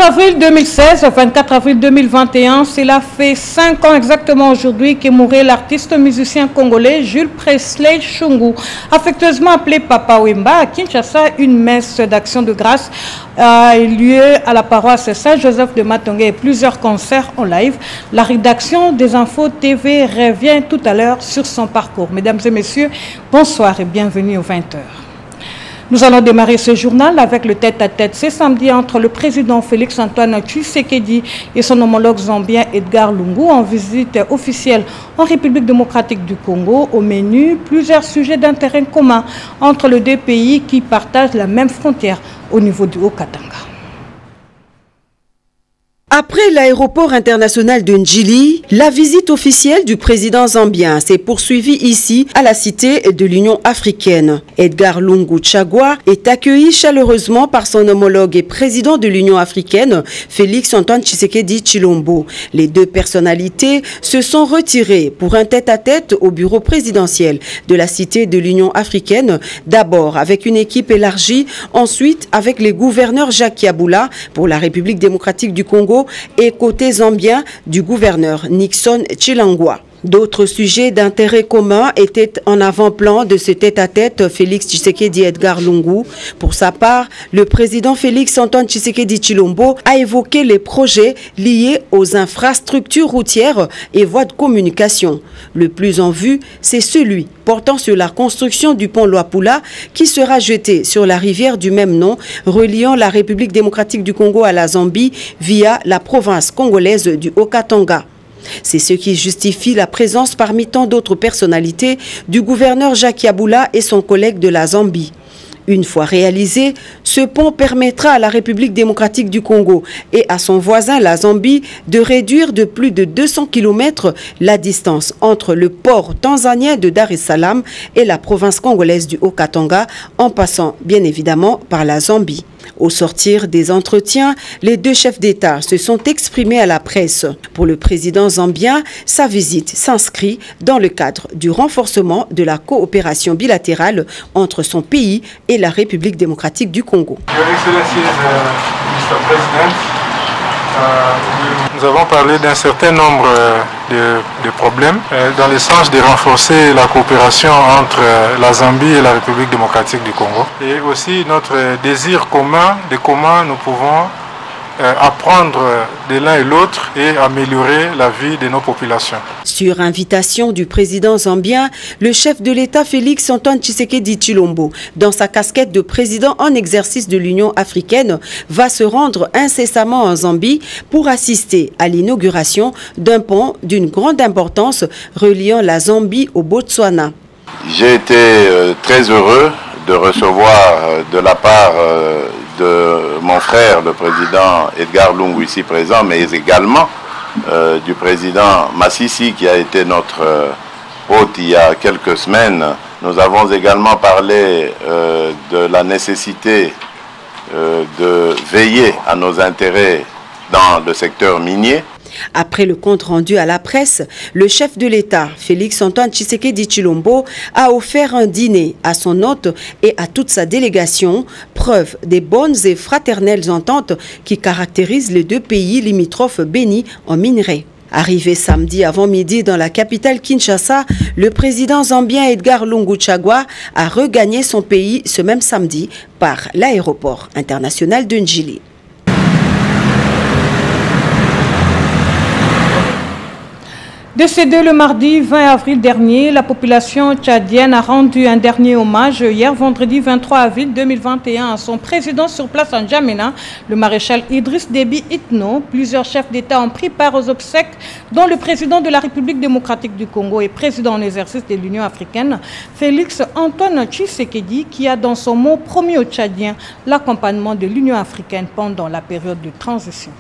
avril 2016 au 24 avril 2021, cela fait 5 ans exactement aujourd'hui qu'est mort l'artiste musicien congolais Jules Presley Shungu, affectueusement appelé Papa Wemba. À Kinshasa, une messe d'action de grâce a eu lieu à la paroisse Saint-Joseph de Matongué et plusieurs concerts en live. La rédaction des Infos TV revient tout à l'heure sur son parcours. Mesdames et messieurs, bonsoir et bienvenue aux 20h. Nous allons démarrer ce journal avec le tête-à-tête ce samedi entre le président Félix-Antoine Tshisekedi et son homologue zambien Edgar Lungu en visite officielle en République démocratique du Congo. Au menu, plusieurs sujets d'intérêt commun entre les deux pays qui partagent la même frontière au niveau du Haut-Katanga. Après l'aéroport international de Njili, la visite officielle du président zambien s'est poursuivie ici à la cité de l'Union africaine. Edgar Lungu Chagwa est accueilli chaleureusement par son homologue et président de l'Union africaine, Félix-Antoine Tshisekedi Tshilombo. Les deux personnalités se sont retirées pour un tête-à-tête au bureau présidentiel de la cité de l'Union africaine, d'abord avec une équipe élargie, ensuite avec les gouverneurs Jacques Yaboula pour la République démocratique du Congo et côté zambien du gouverneur Nixon Chilangwa. D'autres sujets d'intérêt commun étaient en avant-plan de ce tête-à-tête Félix Tshisekedi Edgar Lungu. Pour sa part, le président Félix-Antoine Tshisekedi Tshilombo a évoqué les projets liés aux infrastructures routières et voies de communication. Le plus en vue, c'est celui portant sur la construction du pont Luapula qui sera jeté sur la rivière du même nom, reliant la République démocratique du Congo à la Zambie via la province congolaise du Haut-Katanga. C'est ce qui justifie la présence parmi tant d'autres personnalités du gouverneur Jacques Yaboula et son collègue de la Zambie. Une fois réalisé, ce pont permettra à la République démocratique du Congo et à son voisin la Zambie de réduire de plus de 200 km la distance entre le port tanzanien de Dar es Salaam et la province congolaise du Haut-Katanga, en passant bien évidemment par la Zambie. Au sortir des entretiens, les deux chefs d'État se sont exprimés à la presse. Pour le président zambien, sa visite s'inscrit dans le cadre du renforcement de la coopération bilatérale entre son pays et la République démocratique du Congo. Nous avons parlé d'un certain nombre de problèmes dans le sens de renforcer la coopération entre la Zambie et la République démocratique du Congo et aussi notre désir commun de comment nous pouvons apprendre de l'un et l'autre et améliorer la vie de nos populations. Sur invitation du président zambien, le chef de l'État Félix-Antoine Tshisekedi Tshilombo, dans sa casquette de président en exercice de l'Union africaine, va se rendre incessamment en Zambie pour assister à l'inauguration d'un pont d'une grande importance reliant la Zambie au Botswana. J'ai été très heureux de recevoir de la part de mon frère, le président Edgar Lungu, ici présent, mais également du président Massissi, qui a été notre hôte il y a quelques semaines. Nous avons également parlé de la nécessité de veiller à nos intérêts dans le secteur minier. Après le compte rendu à la presse, le chef de l'État, Félix-Antoine Tshisekedi Tshilombo, a offert un dîner à son hôte et à toute sa délégation, preuve des bonnes et fraternelles ententes qui caractérisent les deux pays limitrophes bénis en minerais. Arrivé samedi avant midi dans la capitale Kinshasa, le président zambien Edgar Lungu Chagwa a regagné son pays ce même samedi par l'aéroport international de Njili. Décédé le mardi 20 avril dernier, la population tchadienne a rendu un dernier hommage hier vendredi 23 avril 2021 à son président sur place en N'Djamena, le maréchal Idriss Déby Itno. Plusieurs chefs d'État ont pris part aux obsèques, dont le président de la République démocratique du Congo et président en exercice de l'Union africaine, Félix-Antoine Tshisekedi, qui a dans son mot promis aux Tchadiens l'accompagnement de l'Union africaine pendant la période de transition.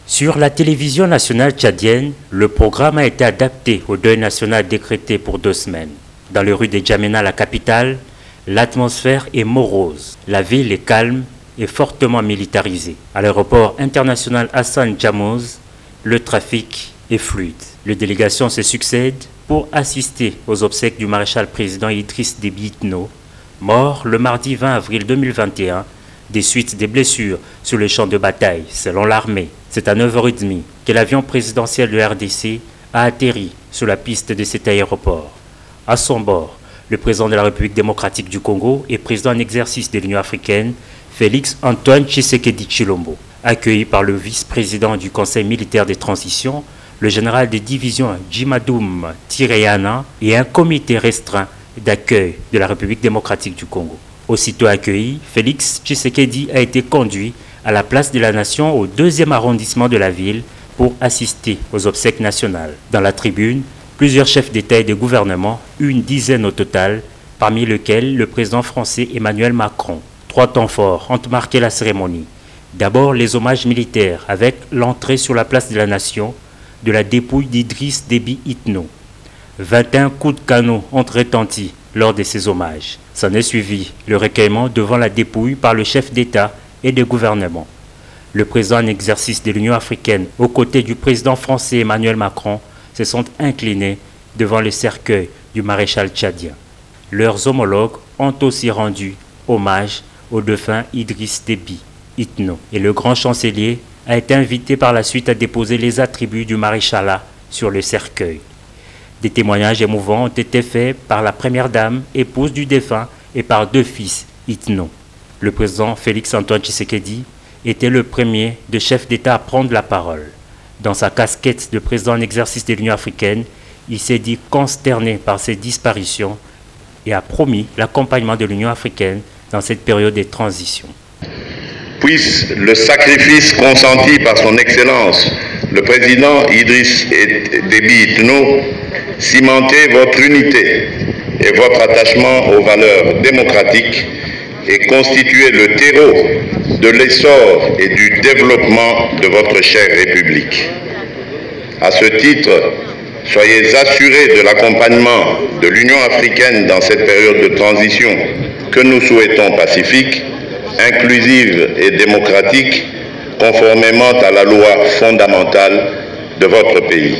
Sur la télévision nationale tchadienne, le programme a été adapté au deuil national décrété pour 2 semaines. Dans les rues de N'Djamena, la capitale, l'atmosphère est morose. La ville est calme et fortement militarisée. À l'aéroport international Hassan Djamouz, le trafic est fluide. Les délégations se succèdent pour assister aux obsèques du maréchal président Idriss Déby Itno, mort le mardi 20 avril 2021 des suites des blessures sur les champs de bataille, selon l'armée. C'est à 9h30 que l'avion présidentiel de RDC a atterri sur la piste de cet aéroport. À son bord, le président de la République démocratique du Congo et président en exercice de l'Union africaine, Félix Antoine Tshisekedi Tshilombo, accueilli par le vice-président du Conseil militaire de transition, le général de division Djimadoum Tireyana et un comité restreint d'accueil de la République démocratique du Congo. Aussitôt accueilli, Félix Tshisekedi a été conduit à la place de la Nation au 2e arrondissement de la ville pour assister aux obsèques nationales. Dans la tribune, plusieurs chefs d'État et de gouvernement, une dizaine au total, parmi lesquels le président français Emmanuel Macron. 3 temps forts ont marqué la cérémonie. D'abord, les hommages militaires avec l'entrée sur la place de la Nation de la dépouille d'Idriss Déby Itno. 21 coups de canon ont retenti lors de ces hommages. S'en est suivi le recueillement devant la dépouille par le chef d'État et de gouvernement. Le président en exercice de l'Union africaine, aux côtés du président français Emmanuel Macron, se sont inclinés devant le cercueil du maréchal tchadien. Leurs homologues ont aussi rendu hommage au défunt Idriss Déby Itno. Et le grand chancelier a été invité par la suite à déposer les attributs du maréchalat sur le cercueil. Des témoignages émouvants ont été faits par la première dame, épouse du défunt, et par 2 fils Itno. Le président Félix Antoine Tshisekedi était le premier de chefs d'État à prendre la parole. Dans sa casquette de président en exercice de l'Union africaine, il s'est dit consterné par ces disparitions et a promis l'accompagnement de l'Union africaine dans cette période de transition. Puisse le sacrifice consenti par son Excellence, le président Idriss Déby Itno, cimenter votre unité et votre attachement aux valeurs démocratiques et constituer le terreau de l'essor et du développement de votre chère République. À ce titre, soyez assurés de l'accompagnement de l'Union africaine dans cette période de transition que nous souhaitons pacifique, inclusive et démocratique, conformément à la loi fondamentale de votre pays.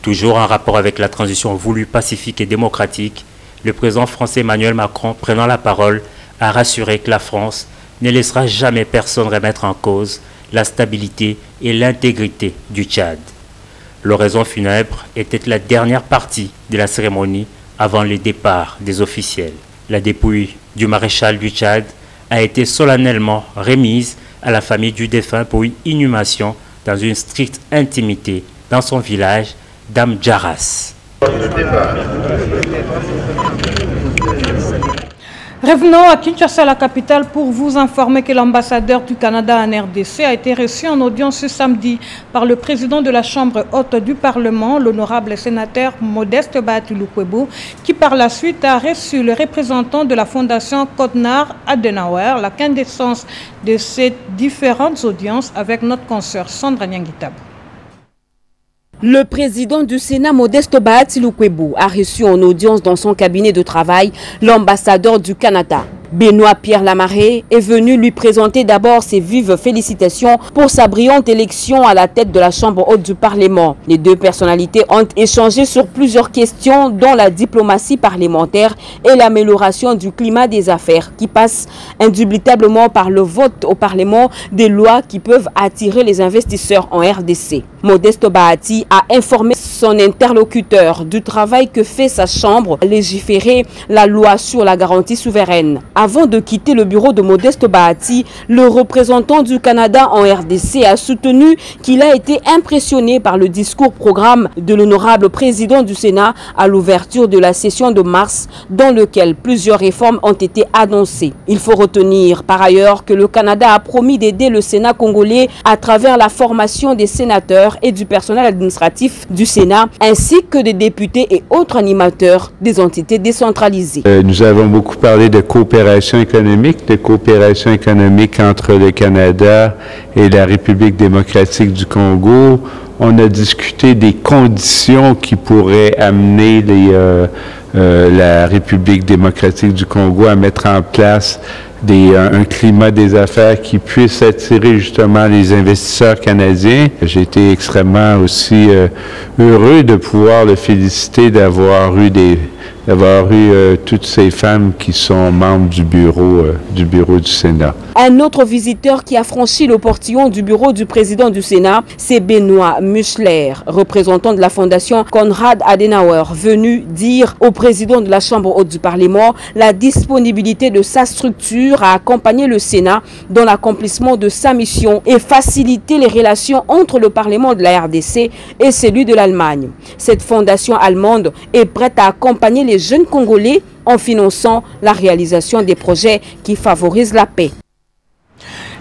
Toujours en rapport avec la transition voulue pacifique et démocratique, le président français Emmanuel Macron, prenant la parole, a rassuré que la France ne laissera jamais personne remettre en cause la stabilité et l'intégrité du Tchad. L'oraison funèbre était la dernière partie de la cérémonie avant le départ des officiels. La dépouille du maréchal du Tchad a été solennellement remise à la famille du défunt pour une inhumation dans une stricte intimité dans son village d'Amdjaras. Revenons à Kinshasa, la capitale, pour vous informer que l'ambassadeur du Canada en RDC a été reçu en audience ce samedi par le président de la Chambre haute du Parlement, l'honorable sénateur Modeste Bahati Lukwebo, qui par la suite a reçu le représentant de la Fondation Konrad Adenauer. La quintessence de ces différentes audiences avec notre consoeur Sandra Nyangitab. Le président du Sénat, Modeste Bahati Lukwebo, a reçu en audience dans son cabinet de travail l'ambassadeur du Canada. Benoît Pierre Lamaré est venu lui présenter d'abord ses vives félicitations pour sa brillante élection à la tête de la Chambre haute du Parlement. Les 2 personnalités ont échangé sur plusieurs questions dont la diplomatie parlementaire et l'amélioration du climat des affaires qui passe indubitablement par le vote au Parlement des lois qui peuvent attirer les investisseurs en RDC. Modeste Bahati a informé son interlocuteur du travail que fait sa Chambre à légiférer la loi sur la garantie souveraine. Avant de quitter le bureau de Modeste Bahati, le représentant du Canada en RDC a soutenu qu'il a été impressionné par le discours-programme de l'honorable président du Sénat à l'ouverture de la session de mars, dans lequel plusieurs réformes ont été annoncées. Il faut retenir par ailleurs que le Canada a promis d'aider le Sénat congolais à travers la formation des sénateurs et du personnel administratif du Sénat, ainsi que des députés et autres animateurs des entités décentralisées. Nous avons beaucoup parlé de coopération économique entre le Canada et la République démocratique du Congo. On a discuté des conditions qui pourraient amener la République démocratique du Congo à mettre en place un climat des affaires qui puisse attirer justement les investisseurs canadiens. J'ai été extrêmement aussi heureux de pouvoir le féliciter d'avoir eu toutes ces femmes qui sont membres du bureau du Sénat. Un autre visiteur qui a franchi le portillon du bureau du président du Sénat, c'est Benoît Muschler, représentant de la fondation Konrad Adenauer, venu dire au président de la Chambre haute du Parlement la disponibilité de sa structure à accompagner le Sénat dans l'accomplissement de sa mission et faciliter les relations entre le Parlement de la RDC et celui de l'Allemagne. Cette fondation allemande est prête à accompagner les jeunes Congolais en finançant la réalisation des projets qui favorisent la paix.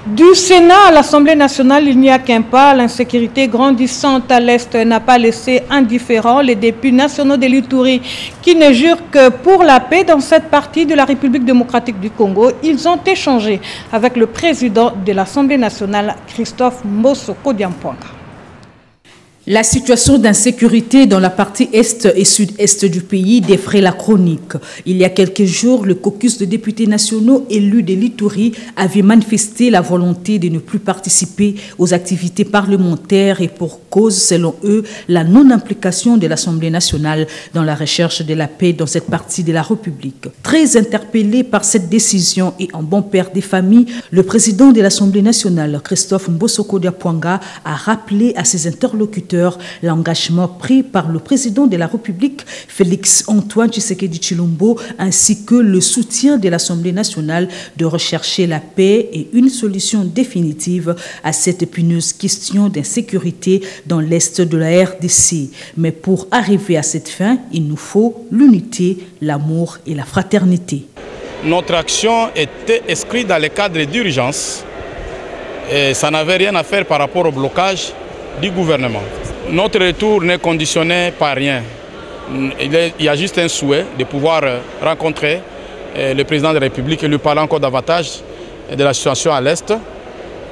Du Sénat à l'Assemblée nationale, il n'y a qu'un pas. L'insécurité grandissante à l'Est n'a pas laissé indifférents les députés nationaux de l'Ituri qui ne jurent que pour la paix dans cette partie de la République démocratique du Congo. Ils ont échangé avec le président de l'Assemblée nationale, Christophe Mbosoko Diampouanga. La situation d'insécurité dans la partie est et sud-est du pays défraie la chronique. Il y a quelques jours, le caucus de députés nationaux élus de l'Ituri avait manifesté la volonté de ne plus participer aux activités parlementaires et pour cause, selon eux, la non-implication de l'Assemblée nationale dans la recherche de la paix dans cette partie de la République. Très interpellé par cette décision et en bon père des familles, le président de l'Assemblée nationale, Christophe Mbosoko Diampouanga, a rappelé à ses interlocuteurs l'engagement pris par le président de la République, Félix Antoine Tshisekedi Tshilombo, ainsi que le soutien de l'Assemblée nationale de rechercher la paix et une solution définitive à cette épineuse question d'insécurité dans l'Est de la RDC. Mais pour arriver à cette fin, il nous faut l'unité, l'amour et la fraternité. Notre action était inscrite dans le cadre d'urgence et ça n'avait rien à faire par rapport au blocage du gouvernement. Notre retour n'est conditionné par rien. Il y a juste un souhait de pouvoir rencontrer le président de la République et lui parler encore davantage de la situation à l'Est.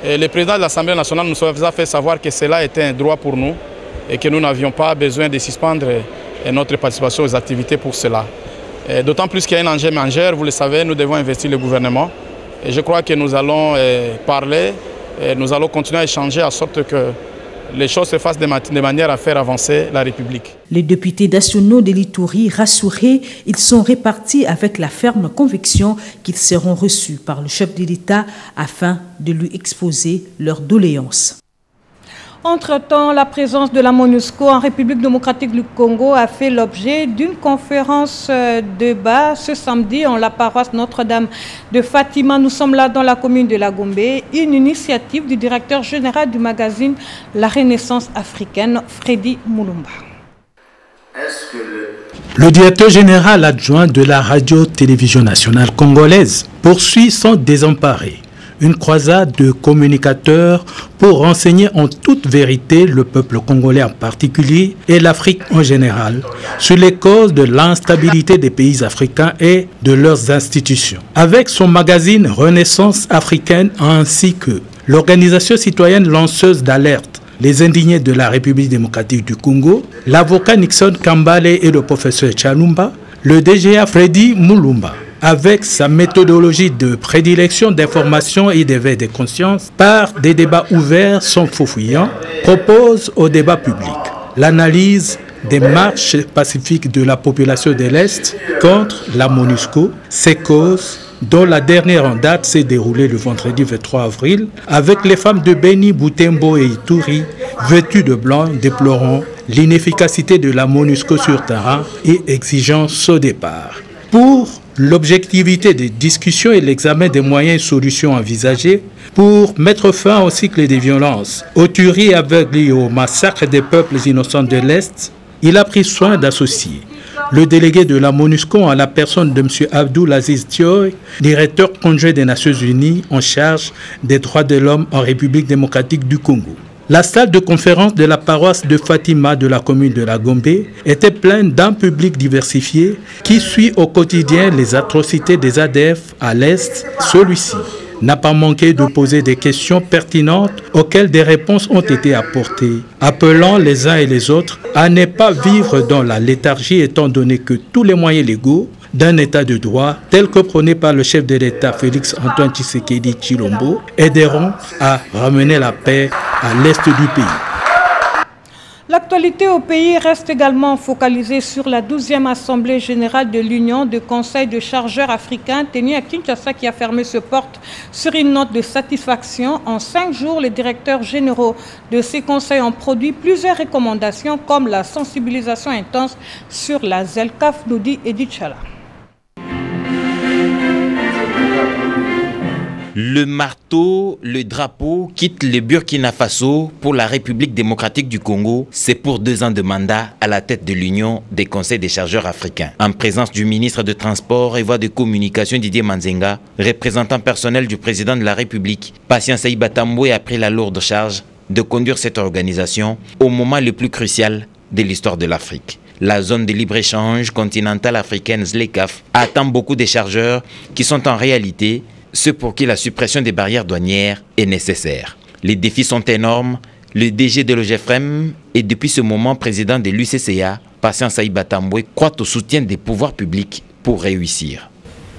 Le président de l'Assemblée nationale nous a fait savoir que cela était un droit pour nous et que nous n'avions pas besoin de suspendre notre participation aux activités pour cela. D'autant plus qu'il y a un enjeu majeur, vous le savez, nous devons investir le gouvernement. Et je crois que nous allons parler, nous allons continuer à échanger en sorte que les choses se fassent de manière à faire avancer la République. Les députés nationaux de l'Ituri, rassurés, ils sont répartis avec la ferme conviction qu'ils seront reçus par le chef de l'État afin de lui exposer leurs doléances. Entre-temps, la présence de la MONUSCO en République démocratique du Congo a fait l'objet d'une conférence débat ce samedi en la paroisse Notre-Dame de Fatima. Nous sommes là dans la commune de La Gombe, une initiative du directeur général du magazine La Renaissance africaine, Freddy Moulumba. Le directeur général adjoint de la radio-télévision nationale congolaise poursuit son désemparé. Une croisade de communicateurs pour renseigner en toute vérité le peuple congolais en particulier et l'Afrique en général sur les causes de l'instabilité des pays africains et de leurs institutions. Avec son magazine Renaissance africaine ainsi que l'organisation citoyenne lanceuse d'alerte Les Indignés de la République démocratique du Congo, l'avocat Nixon Kambale et le professeur Tchalumba, le DGA Freddy Moulumba, avec sa méthodologie de prédilection d'information et d'éveil des consciences, par des débats ouverts sans faux fuyants, propose au débat public l'analyse des marches pacifiques de la population de l'Est contre la MONUSCO, ses causes, dont la dernière en date s'est déroulée le vendredi 23 avril, avec les femmes de Beni, Butembo et Ituri, vêtues de blanc, déplorant l'inefficacité de la MONUSCO sur terrain et exigeant son départ. Pour l'objectivité des discussions et l'examen des moyens et solutions envisagés pour mettre fin au cycle des violences, aux tueries aveugles et au massacre des peuples innocents de l'Est, il a pris soin d'associer le délégué de la MONUSCO en la personne de M. Abdoul Aziz Thioy, directeur conjoint des Nations Unies en charge des droits de l'homme en République démocratique du Congo. La salle de conférence de la paroisse de Fatima de la commune de La Gombe était pleine d'un public diversifié qui suit au quotidien les atrocités des ADF à l'Est. Celui-ci n'a pas manqué de poser des questions pertinentes auxquelles des réponses ont été apportées, appelant les uns et les autres à ne pas vivre dans la léthargie étant donné que tous les moyens légaux d'un état de droit, tel que prôné par le chef de l'État Félix Antoine Tshisekedi Tshilombo, aideront à ramener la paix à l'est du pays. L'actualité au pays reste également focalisée sur la 12e Assemblée générale de l'Union de conseils de chargeurs africains tenue à Kinshasa qui a fermé ses portes sur une note de satisfaction. En 5 jours, les directeurs généraux de ces conseils ont produit plusieurs recommandations comme la sensibilisation intense sur la ZLCAF, nous dit Edith Chala. Le marteau, le drapeau quitte le Burkina Faso pour la République démocratique du Congo. C'est pour 2 ans de mandat à la tête de l'Union des conseils des chargeurs africains. En présence du ministre de Transport et Voies de Communication Didier Manzenga, représentant personnel du président de la République, Patient Saïba Tamboué a pris la lourde charge de conduire cette organisation au moment le plus crucial de l'histoire de l'Afrique. La zone de libre-échange continentale africaine ZLECAf attend beaucoup des chargeurs qui sont en réalité ceux pour qui la suppression des barrières douanières est nécessaire. Les défis sont énormes. Le DG de l'OGFREM et depuis ce moment président de l'UCCA, Patient Saïba Tamboué, croit au soutien des pouvoirs publics pour réussir.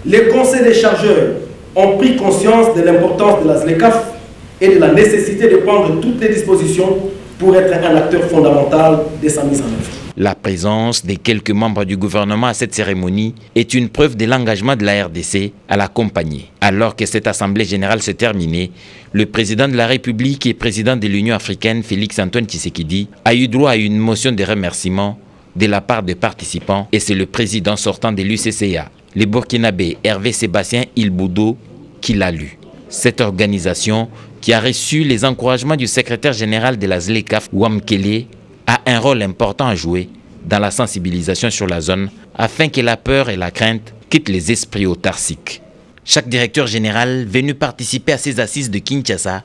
Les conseils des chargeurs ont pris conscience de l'importance de la ZLECAf et de la nécessité de prendre toutes les dispositions pour être un acteur fondamental de sa mise en œuvre. La présence des quelques membres du gouvernement à cette cérémonie est une preuve de l'engagement de la RDC à l'accompagner. Alors que cette assemblée générale s'est terminée, le président de la République et président de l'Union africaine, Félix Antoine Tshisekedi, a eu droit à une motion de remerciement de la part des participants et c'est le président sortant de l'UCCA, le Burkinabé Hervé Sébastien Ilboudo, qui l'a lu. Cette organisation, qui a reçu les encouragements du secrétaire général de la ZLECAf, Wamkele, a un rôle important à jouer dans la sensibilisation sur la zone afin que la peur et la crainte quittent les esprits autarciques. Chaque directeur général venu participer à ces assises de Kinshasa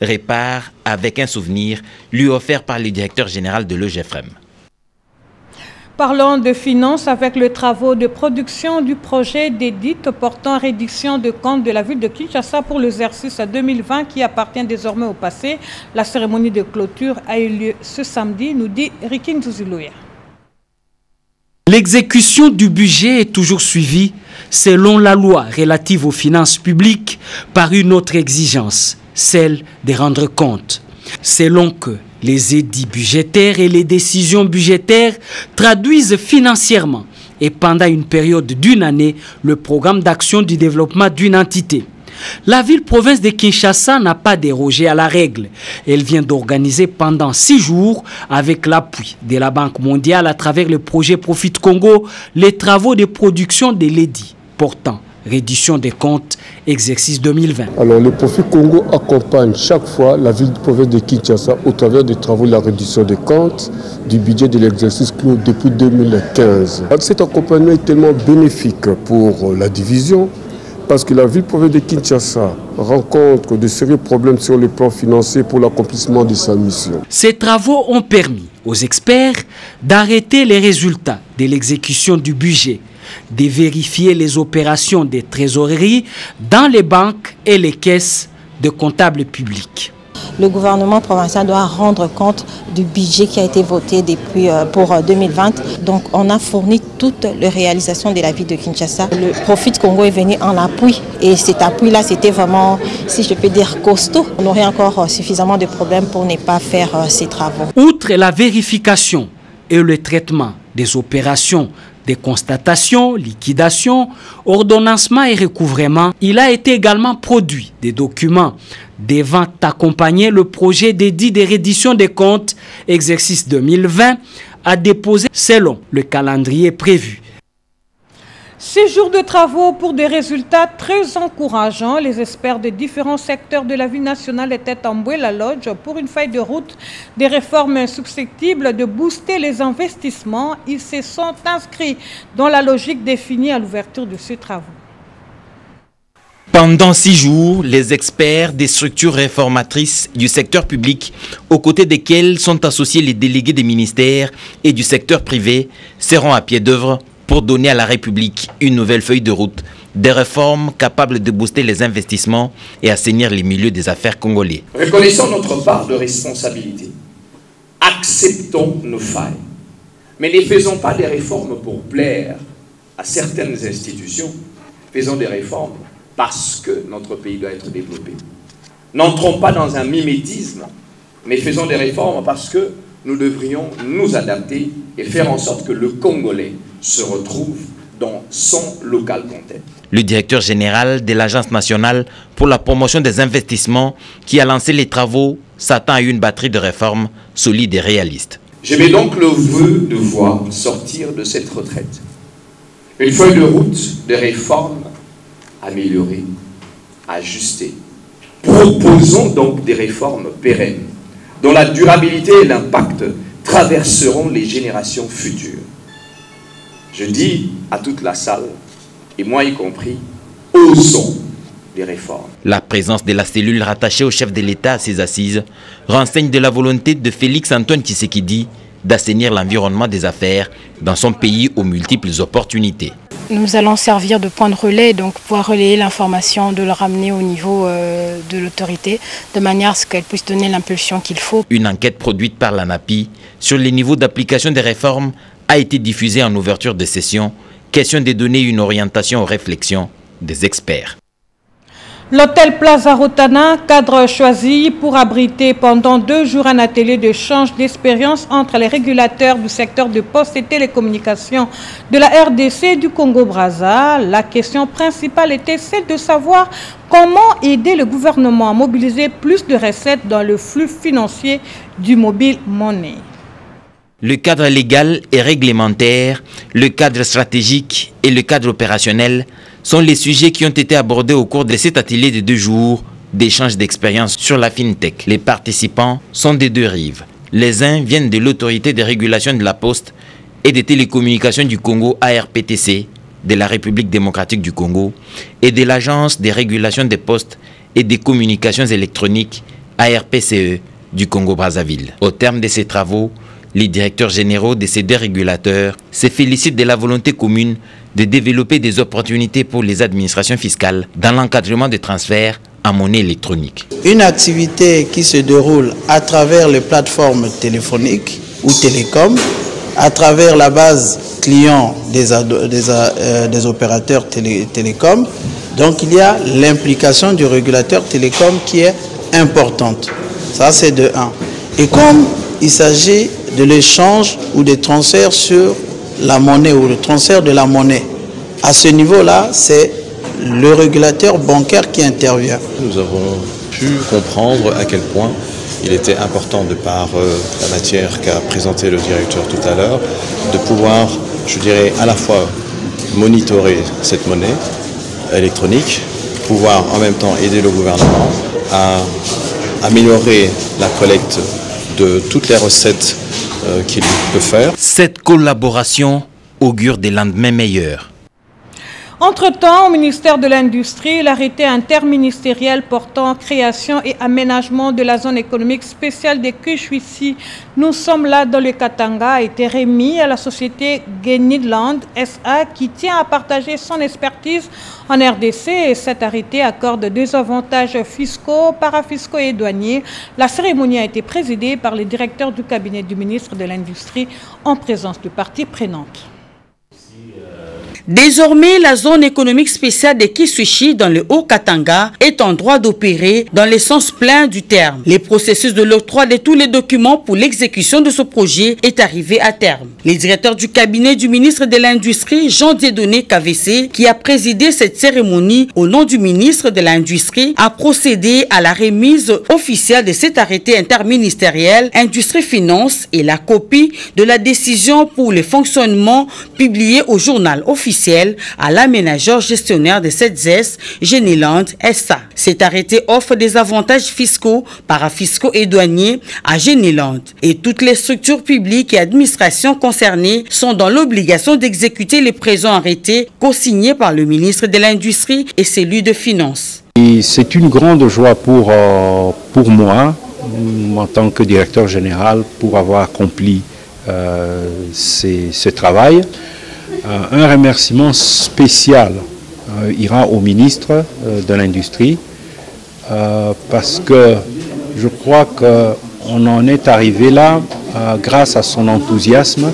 repart avec un souvenir lui offert par le directeur général de l'OGFREM. Parlons de finances avec les travaux de production du projet d'édite portant réduction de comptes de la ville de Kinshasa pour l'exercice 2020 qui appartient désormais au passé. La cérémonie de clôture a eu lieu ce samedi, nous dit Rikin Zuzilouya. L'exécution du budget est toujours suivie, selon la loi relative aux finances publiques, par une autre exigence, celle de rendre compte. Selon que les édits budgétaires et les décisions budgétaires traduisent financièrement et pendant une période d'1 année le programme d'action du développement d'une entité. La ville-province de Kinshasa n'a pas dérogé à la règle. Elle vient d'organiser pendant 6 jours, avec l'appui de la Banque mondiale à travers le projet Profit Congo, les travaux de production de l'édit portant reddition des comptes, exercice 2020. Alors, le Profit Congo accompagne chaque fois la ville-province de Kinshasa au travers des travaux de la reddition des comptes du budget de l'exercice clos depuis 2015. Cet accompagnement est tellement bénéfique pour la division parce que la ville-province de Kinshasa rencontre de sérieux problèmes sur le plan financier pour l'accomplissement de sa mission. Ces travaux ont permis aux experts d'arrêter les résultats de l'exécution du budget, de vérifier les opérations des trésoreries dans les banques et les caisses de comptables publics. Le gouvernement provincial doit rendre compte du budget qui a été voté pour 2020. Donc on a fourni toutes les réalisations de la ville de Kinshasa. Le Profit Congo est venu en appui et cet appui-là c'était vraiment, si je peux dire, costaud. On aurait encore suffisamment de problèmes pour ne pas faire ces travaux. Outre la vérification et le traitement des opérations des constatations, liquidations, ordonnancement et recouvrement, il a été également produit des documents devant accompagner le projet d'édit de reddition des comptes, exercice 2020, à déposer selon le calendrier prévu. 6 jours de travaux pour des résultats très encourageants. Les experts de différents secteurs de la vie nationale étaient en Boué la Lodge pour une feuille de route des réformes susceptibles de booster les investissements. Ils se sont inscrits dans la logique définie à l'ouverture de ces travaux. Pendant 6 jours, les experts des structures réformatrices du secteur public, aux côtés desquels sont associés les délégués des ministères et du secteur privé, seront à pied d'œuvre pour donner à la République une nouvelle feuille de route, des réformes capables de booster les investissements et assainir les milieux des affaires congolais. Reconnaissons notre part de responsabilité. Acceptons nos failles. Mais ne faisons pas des réformes pour plaire à certaines institutions. Faisons des réformes parce que notre pays doit être développé. N'entrons pas dans un mimétisme, mais faisons des réformes parce que nous devrions nous adapter et faire en sorte que le Congolais se retrouve dans son local content. Le directeur général de l'Agence nationale pour la promotion des investissements qui a lancé les travaux s'attend à une batterie de réformes solides et réalistes. Je mets donc le vœu de voir sortir de cette retraite une feuille de route de réformes améliorées, ajustées. Proposons donc des réformes pérennes dont la durabilité et l'impact traverseront les générations futures. Je dis à toute la salle, et moi y compris, osons les réformes. La présence de la cellule rattachée au chef de l'État à ses assises renseigne de la volonté de Félix-Antoine Tshisekedi d'assainir l'environnement des affaires dans son pays aux multiples opportunités. Nous allons servir de point de relais, donc pouvoir relayer l'information, de le ramener au niveau de l'autorité, de manière à ce qu'elle puisse donner l'impulsion qu'il faut. Une enquête produite par l'ANAPI sur les niveaux d'application des réformes a été diffusée en ouverture de session, question de donner une orientation aux réflexions des experts. L'hôtel Plaza Rotana, cadre choisi pour abriter pendant 2 jours un atelier d'échange d'expérience entre les régulateurs du secteur de postes et télécommunications de la RDC et du Congo-Brazza. La question principale était celle de savoir comment aider le gouvernement à mobiliser plus de recettes dans le flux financier du mobile money. Le cadre légal et réglementaire, le cadre stratégique et le cadre opérationnel sont les sujets qui ont été abordés au cours de cet atelier de 2 jours d'échange d'expérience sur la FinTech. Les participants sont des 2 rives. Les uns viennent de l'autorité de régulation de la Poste et des télécommunications du Congo ARPTC, de la République démocratique du Congo, et de l'Agence de régulation des postes et des communications électroniques ARPCE du Congo-Brazzaville. Au terme de ces travaux, les directeurs généraux de ces 2 régulateurs se félicitent de la volonté commune de développer des opportunités pour les administrations fiscales dans l'encadrement des transferts en monnaie électronique. Une activité qui se déroule à travers les plateformes téléphoniques ou télécoms, à travers la base client des opérateurs télécoms. Donc il y a l'implication du régulateur télécom qui est importante. Ça c'est de 1. Et comme il s'agit de l'échange ou des transferts sur la monnaie ou le transfert de la monnaie, à ce niveau-là, c'est le régulateur bancaire qui intervient. Nous avons pu comprendre à quel point il était important, de par la matière qu'a présenté le directeur tout à l'heure, de pouvoir, je dirais, à la fois monitorer cette monnaie électronique, pouvoir en même temps aider le gouvernement à améliorer la collecte de toutes les recettes qu'il peut faire. Cette collaboration augure des lendemains meilleurs. Entre-temps, au ministère de l'Industrie, l'arrêté interministériel portant création et aménagement de la zone économique spéciale des Kuchwisi, nous sommes là dans le Katanga, a été remis à la société Genidland SA qui tient à partager son expertise en RDC, et cet arrêté accorde 2 avantages fiscaux, parafiscaux et douaniers. La cérémonie a été présidée par le directeur du cabinet du ministre de l'Industrie en présence de parties prenantes. Désormais, la zone économique spéciale de Kiswichi dans le Haut-Katanga est en droit d'opérer dans le sens plein du terme. Le processus de l'octroi de tous les documents pour l'exécution de ce projet est arrivé à terme. Le directeur du cabinet du ministre de l'Industrie, Jean-Dieudonné KVC, qui a présidé cette cérémonie au nom du ministre de l'Industrie, a procédé à la remise officielle de cet arrêté interministériel Industrie Finance et la copie de la décision pour le fonctionnement publiée au journal officiel à l'aménageur gestionnaire de cette ZES, Genidland SA. Cet arrêté offre des avantages fiscaux, parafiscaux et douaniers à Genidland. Et toutes les structures publiques et administrations concernées sont dans l'obligation d'exécuter les présents arrêtés co-signés par le ministre de l'Industrie et celui de Finances. C'est une grande joie pour moi, en tant que directeur général, pour avoir accompli ce travail. Un remerciement spécial ira au ministre de l'Industrie parce que je crois qu'on en est arrivé là grâce à son enthousiasme,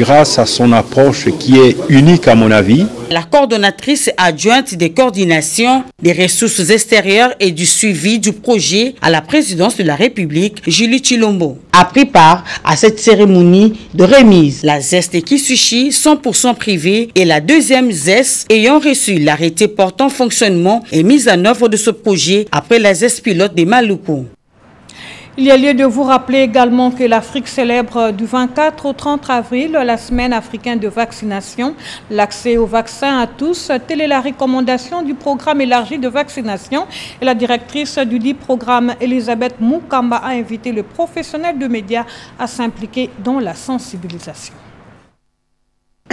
grâce à son approche qui est unique à mon avis. La coordonnatrice adjointe des coordinations des ressources extérieures et du suivi du projet à la présidence de la République, Julie Chilombo, a pris part à cette cérémonie de remise. La ZES Kisuchi, 100% privée, est la deuxième ZES ayant reçu l'arrêté portant fonctionnement et mise en œuvre de ce projet après la ZES pilote de Maluku. Il y a lieu de vous rappeler également que l'Afrique célèbre du 24 au 30 avril la semaine africaine de vaccination. L'accès au vaccin à tous, telle est la recommandation du programme élargi de vaccination. Et la directrice du dit programme, Elisabeth Mukamba, a invité les professionnels de médias à s'impliquer dans la sensibilisation.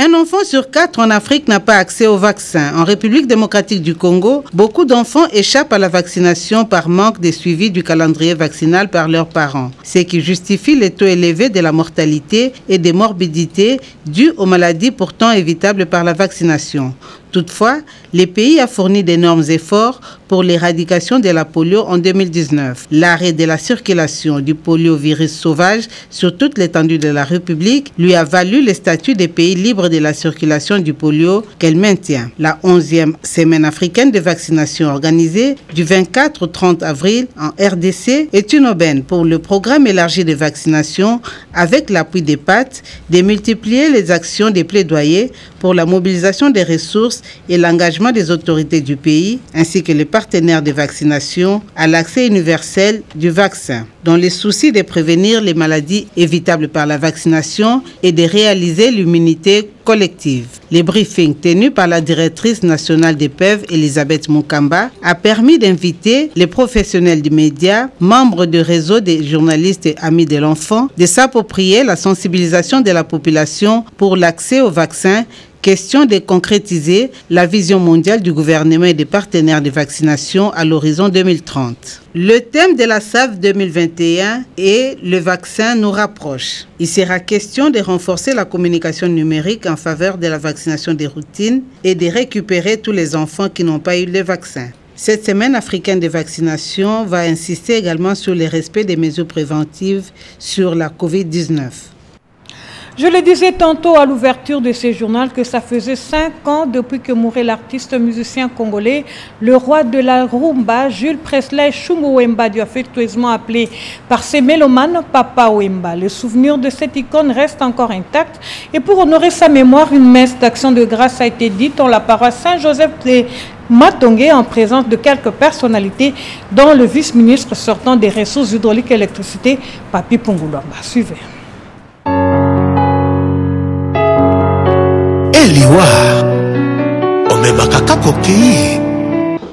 Un enfant sur 4 en Afrique n'a pas accès au vaccin. En République démocratique du Congo, beaucoup d'enfants échappent à la vaccination par manque de suivi du calendrier vaccinal par leurs parents, ce qui justifie les taux élevés de la mortalité et des morbidités dues aux maladies pourtant évitables par la vaccination. Toutefois, le pays a fourni d'énormes efforts pour l'éradication de la polio en 2019. L'arrêt de la circulation du poliovirus sauvage sur toute l'étendue de la République lui a valu le statut de pays libre de la circulation du polio qu'elle maintient. La 11e semaine africaine de vaccination organisée du 24 au 30 avril en RDC est une aubaine pour le programme élargi de vaccination avec l'appui des PAT de multiplier les actions des plaidoyers pour la mobilisation des ressources et l'engagement des autorités du pays, ainsi que les partenaires de vaccination à l'accès universel du vaccin, dans le souci de prévenir les maladies évitables par la vaccination et de réaliser l'immunité collective. Le briefing tenu par la directrice nationale des PEV, Elisabeth Mukamba, a permis d'inviter les professionnels du média, membres du réseau des journalistes et amis de l'enfant, de s'approprier la sensibilisation de la population pour l'accès au vaccin. Question de concrétiser la vision mondiale du gouvernement et des partenaires de vaccination à l'horizon 2030. Le thème de la SAV 2021 est « Le vaccin nous rapproche ». Il sera question de renforcer la communication numérique en faveur de la vaccination des routines et de récupérer tous les enfants qui n'ont pas eu le vaccin. Cette semaine africaine de vaccination va insister également sur le respect des mesures préventives sur la COVID-19. Je le disais tantôt à l'ouverture de ce journal que ça faisait 5 ans depuis que mourait l'artiste musicien congolais, le roi de la rumba, Jules Presley Shungu Wemba, affectueusement appelé par ses mélomanes Papa Wemba. Le souvenir de cette icône reste encore intact et pour honorer sa mémoire, une messe d'action de grâce a été dite en la paroisse Saint-Joseph de Matongé en présence de quelques personnalités, dont le vice-ministre sortant des ressources hydrauliques et l'électricité, Papi Pongulamba. Suivez.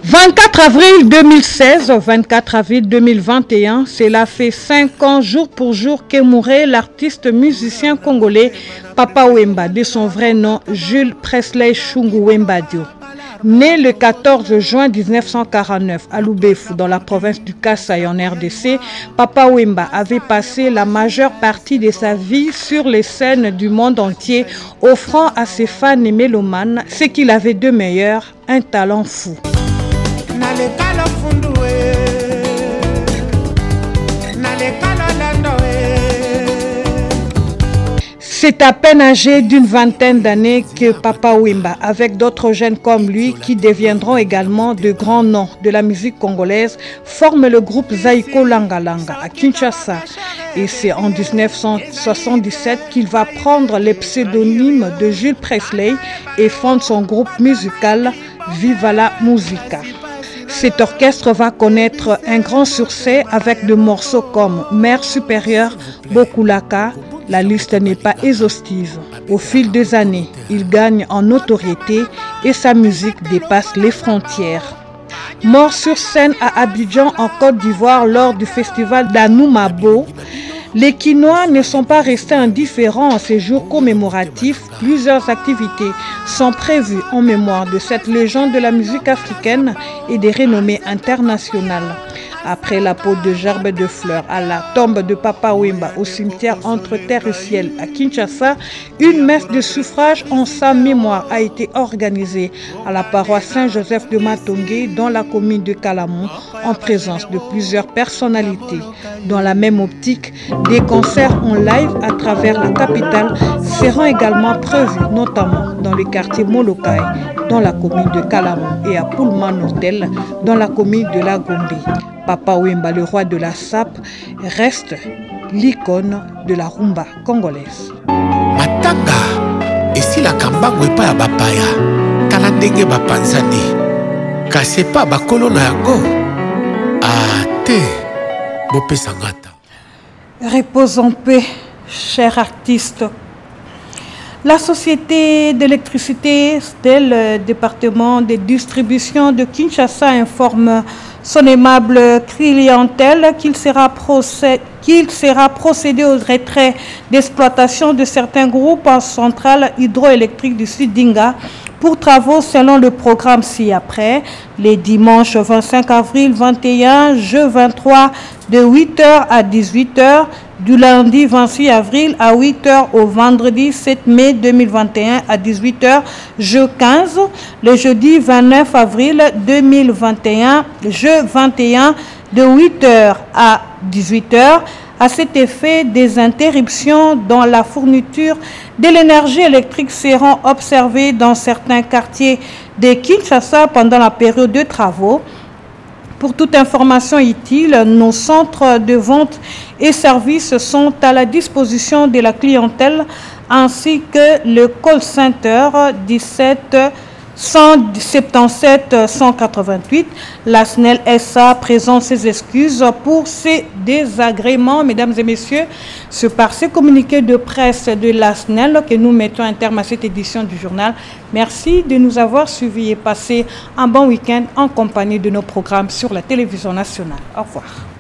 24 avril 2016, 24 avril 2021, cela fait 5 ans jour pour jour qu'est mourait l'artiste musicien congolais Papa Wemba, de son vrai nom Jules Presley Shungu Wemba Dio. Né le 14 juin 1949 à Lubefou, dans la province du Kasaï en RDC, Papa Wemba avait passé la majeure partie de sa vie sur les scènes du monde entier, offrant à ses fans et mélomanes ce qu'il avait de meilleur, un talent fou. C'est à peine âgé d'une vingtaine d'années que Papa Wemba, avec d'autres jeunes comme lui qui deviendront également de grands noms de la musique congolaise, forme le groupe Zaiko Langa Langa à Kinshasa. Et c'est en 1977 qu'il va prendre le pseudonyme de Jules Presley et fonde son groupe musical Viva la Musica. Cet orchestre va connaître un grand succès avec de morceaux comme Mère supérieure, Bokulaka. La liste n'est pas exhaustive. Au fil des années, il gagne en notoriété et sa musique dépasse les frontières. Mort sur scène à Abidjan en Côte d'Ivoire lors du festival d'Anoumabo, les Quinois ne sont pas restés indifférents en ces jours commémoratifs. Plusieurs activités sont prévues en mémoire de cette légende de la musique africaine et des renommées internationales. Après la peau de gerbe de fleurs à la tombe de Papa Wemba au cimetière entre terre et ciel à Kinshasa, une messe de suffrage en sa mémoire a été organisée à la paroisse Saint-Joseph de Matongé dans la commune de Kalamon en présence de plusieurs personnalités. Dans la même optique, des concerts en live à travers la capitale seront également prévus, notamment dans le quartier Molokai, dans la commune de Kalamon et à Pullman Hotel, dans la commune de la Gombe. Papa Wemba, le roi de la sape, reste l'icône de la rumba congolaise. Matanga, et si la kambango est pas à bapaya, talandenge bapanzani, kase pas bakolo na yango, ate, bope sangata. Repose en paix, chers artistes. La société d'électricité le département de distribution de Kinshasa informe son aimable clientèle qu'il sera procédé au retrait d'exploitation de certains groupes en centrale hydroélectrique du Sud d'Inga pour travaux selon le programme ci-après, les dimanches 25 avril 21, jeudi 23 de 8h à 18h, du lundi 26 avril à 8h au vendredi 7 mai 2021 à 18h, jeudi 15, le jeudi 29 avril 2021, jeudi 21 de 8h à 18h. À cet effet, des interruptions dans la fourniture de l'énergie électrique seront observées dans certains quartiers de Kinshasa pendant la période de travaux. Pour toute information utile, nos centres de vente et services sont à la disposition de la clientèle ainsi que le call center 17 177 188. La SNEL SA présente ses excuses pour ces désagréments. Mesdames et messieurs, c'est par ces communiqués de presse de la SNEL que nous mettons un terme à cette édition du journal. Merci de nous avoir suivis et passez un bon week-end en compagnie de nos programmes sur la télévision nationale. Au revoir.